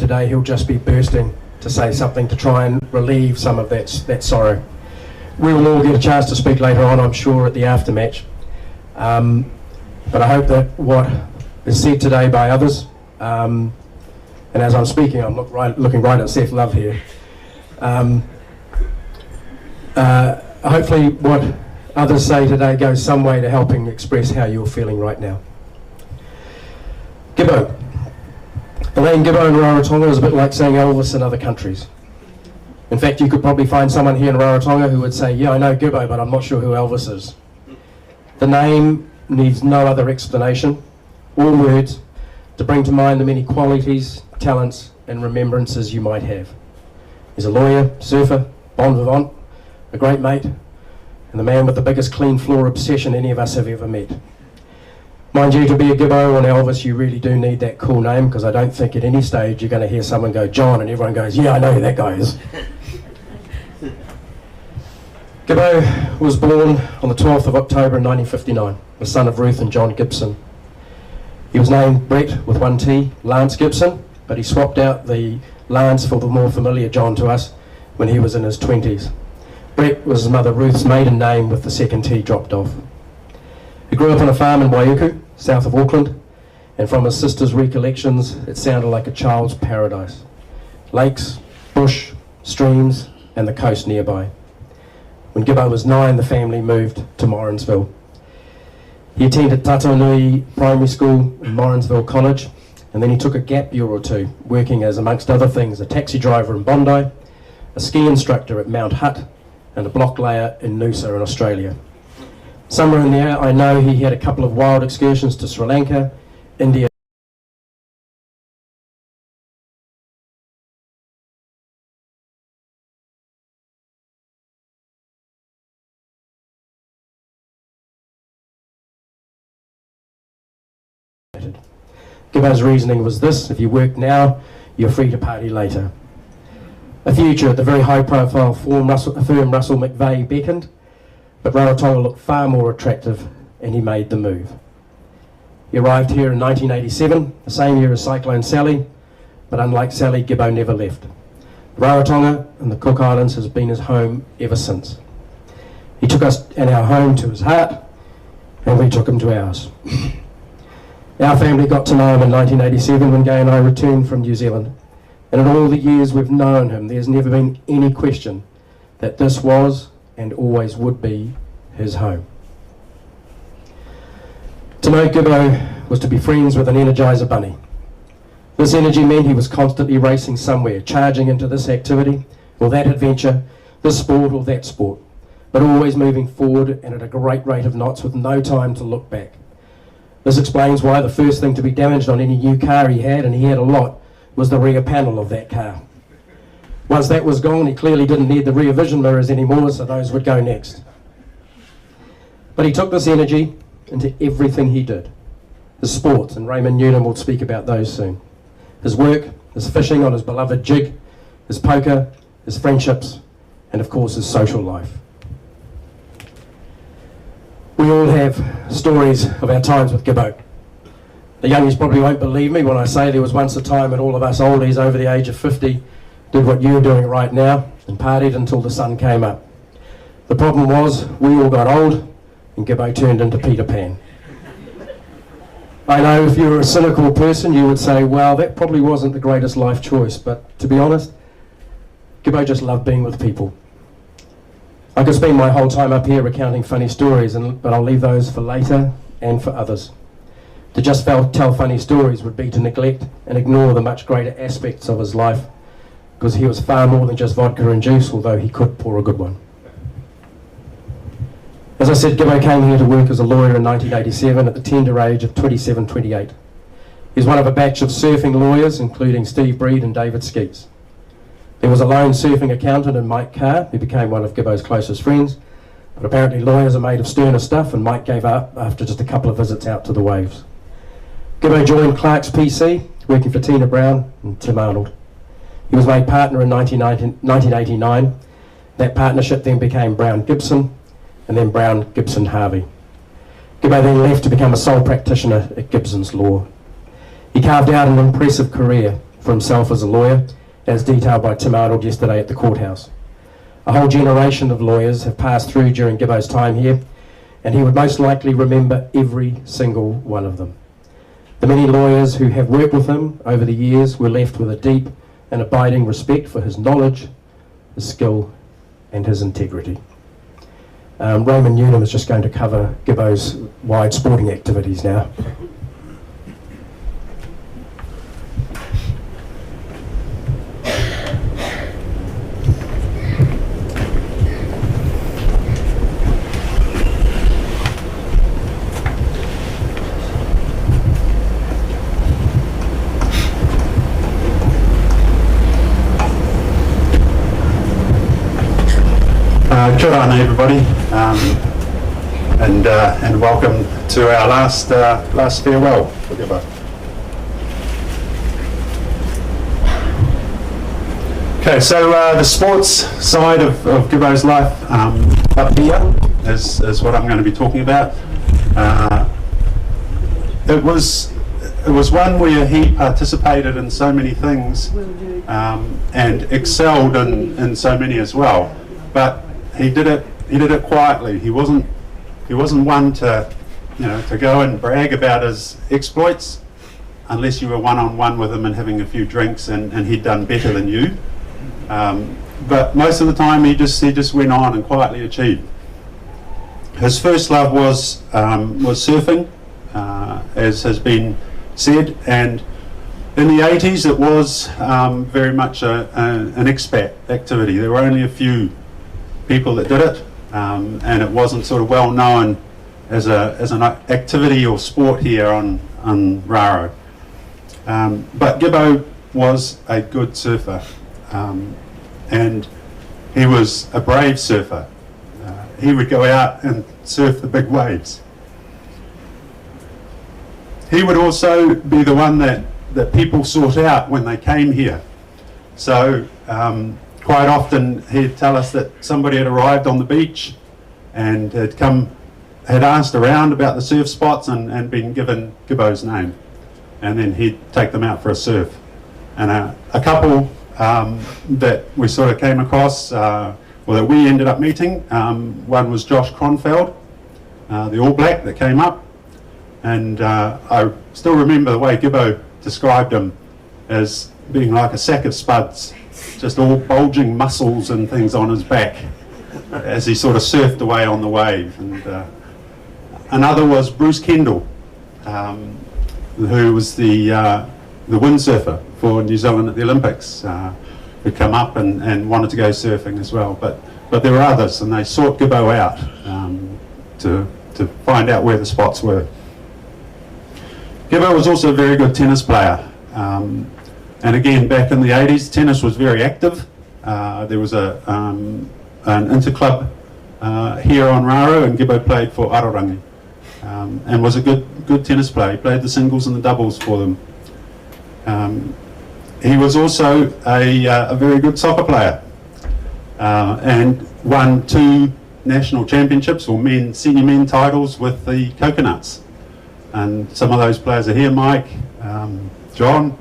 today, he'll just be bursting to say something to try and relieve some of that sorrow. We will all get a chance to speak later on, I'm sure, at the aftermatch. But I hope that what is said today by others, and as I'm speaking, I'm looking right at Seth Love here. Hopefully what others say today goes some way to helping express how you're feeling right now. Gibbo. The name Gibbo in Rarotonga is a bit like saying Elvis in other countries. In fact, you could probably find someone here in Rarotonga who would say, yeah, I know Gibbo, but I'm not sure who Elvis is. The name needs no other explanation or words to bring to mind the many qualities, talents and remembrances you might have. He's a lawyer, surfer, bon vivant, a great mate, and the man with the biggest clean floor obsession any of us have ever met. Mind you, to be a Gibbo or an Elvis, you really do need that cool name, because I don't think at any stage you're going to hear someone go John and everyone goes, yeah, I know who that guy is. Gibbo was born on the 12th of October in 1959, the son of Ruth and John Gibson. He was named Brett with one T, Lance Gibson, but he swapped out the Lance for the more familiar John to us when he was in his 20s. Brett was his mother Ruth's maiden name with the second T dropped off. He grew up on a farm in Waiuku, south of Auckland, and from his sister's recollections, it sounded like a child's paradise. Lakes, bush, streams, and the coast nearby. When Gibbo was 9, the family moved to Morrinsville. He attended Tatonui Primary School and Morrinsville College, and then he took a gap year or two, working as, amongst other things, a taxi driver in Bondi, a ski instructor at Mount Hutt, and a block layer in Noosa in Australia. Somewhere in there, I know he had a couple of wild excursions to Sri Lanka, India. Gibbo's reasoning was this: if you work now, you're free to party later. A future at the very high-profile firm Russell McVeigh beckoned, but Rarotonga looked far more attractive, and he made the move. He arrived here in 1987, the same year as Cyclone Sally, but unlike Sally, Gibbo never left. Rarotonga and the Cook Islands has been his home ever since. He took us and our home to his heart, and we took him to ours. Our family got to know him in 1987 when Gay and I returned from New Zealand. And in all the years we've known him, there's never been any question that this was and always would be his home. To know Gibbo was to be friends with an Energizer bunny. This energy meant he was constantly racing somewhere, charging into this activity or that adventure, this sport or that sport, but always moving forward and at a great rate of knots with no time to look back. This explains why the first thing to be damaged on any new car he had, and he had a lot, was the rear panel of that car. Once that was gone, he clearly didn't need the rear vision mirrors anymore, so those would go next. But he took this energy into everything he did. His sports, and Raymond Newton will speak about those soon. His work, his fishing on his beloved jig, his poker, his friendships, and of course his social life. We all have stories of our times with Gibbo. The youngies probably won't believe me when I say there was once a time when all of us oldies over the age of 50 did what you're doing right now and partied until the sun came up. The problem was we all got old and Gibbo turned into Peter Pan. I know if you were a cynical person you would say, well, that probably wasn't the greatest life choice, but to be honest, Gibbo just loved being with people. I could spend my whole time up here recounting funny stories, but I'll leave those for later and for others. To just tell funny stories would be to neglect and ignore the much greater aspects of his life, because he was far more than just vodka and juice, although he could pour a good one. As I said, Gibbo came here to work as a lawyer in 1987 at the tender age of 27, 28. He's one of a batch of surfing lawyers, including Steve Breed and David Skeets. There was a lone surfing accountant in Mike Carr, who became one of Gibbo's closest friends, but apparently lawyers are made of sterner stuff, and Mike gave up after just a couple of visits out to the waves. Gibbo joined Clark's PC, working for Tina Brown and Tim Arnold. He was made partner in 1989. That partnership then became Brown Gibson, and then Brown Gibson Harvey. Gibbo then left to become a sole practitioner at Gibson's Law. He carved out an impressive career, for himself as a lawyer, as detailed by Tim Arnold yesterday at the courthouse. A whole generation of lawyers have passed through during Gibbo's time here, and he would most likely remember every single one of them. The many lawyers who have worked with him over the years were left with a deep and abiding respect for his knowledge, his skill, and his integrity. Raymond Newnham is just going to cover Gibbo's wide sporting activities now. Good on everybody, and welcome to our last farewell for Gibbo. Okay, so the sports side of Gibbo's life up here is what I'm going to be talking about. It was one where he participated in so many things and excelled in so many as well, but he did it quietly. He wasn't one to go and brag about his exploits unless you were one-on-one with him and having a few drinks and he'd done better than you. But most of the time he just went on and quietly achieved. His first love was surfing, as has been said, and in the 80s it was very much an expat activity. There were only a few people that did it, and it wasn't sort of well known as an activity or sport here on Raro. But Gibbo was a good surfer, and he was a brave surfer. He would go out and surf the big waves. He would also be the one that people sought out when they came here. So quite often he'd tell us that somebody had arrived on the beach and had asked around about the surf spots and been given Gibbo's name, and then he'd take them out for a surf. And a couple that we sort of came across, that we ended up meeting, one was Josh Cronfeld, the All Black that came up, and I still remember the way Gibbo described him as being like a sack of spuds, just all bulging muscles and things on his back as he sort of surfed away on the wave. And another was Bruce Kendall, who was the windsurfer for New Zealand at the Olympics, who'd come up and wanted to go surfing as well. But there were others, and they sought Gibbo out to find out where the spots were. Gibbo was also a very good tennis player. And again, back in the 80s, tennis was very active. There was an interclub here on Raro, and Gibbo played for Arorangi, and was a good tennis player. He played the singles and the doubles for them. He was also a very good soccer player, and won 2 national championships or senior men titles with the Coconuts. And some of those players are here: Mike, John,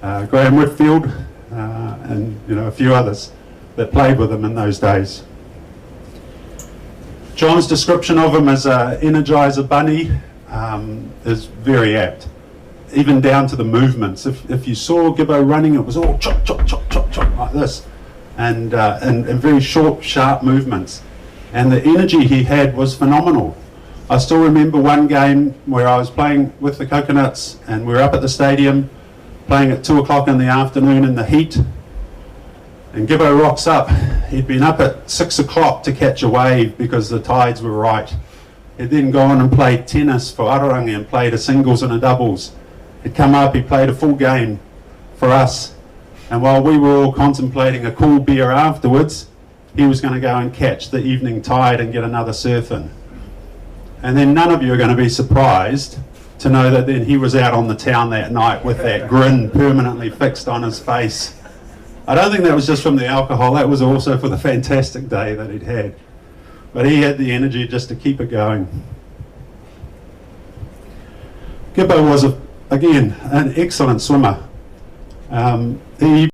Graham Whitfield, and a few others that played with him in those days. John's description of him as an Energizer bunny is very apt, even down to the movements. If you saw Gibbo running, it was all chop, chop, chop, chop, chop like this, and very short, sharp movements. And the energy he had was phenomenal. I still remember one game where I was playing with the Coconuts, and we were up at the stadium playing at 2 o'clock in the afternoon in the heat, and Gibbo rocks up. He'd been up at 6 o'clock to catch a wave because the tides were right. He'd then gone and played tennis for Arorangi and played a singles and a doubles. He'd come up, he played a full game for us, and while we were all contemplating a cool beer afterwards, he was going to go and catch the evening tide and get another surf in. And then none of you are going to be surprised to know that then he was out on the town that night with that grin permanently fixed on his face. I don't think that was just from the alcohol, that was also for the fantastic day that he'd had. But he had the energy just to keep it going. Gibbo was, again, an excellent swimmer. He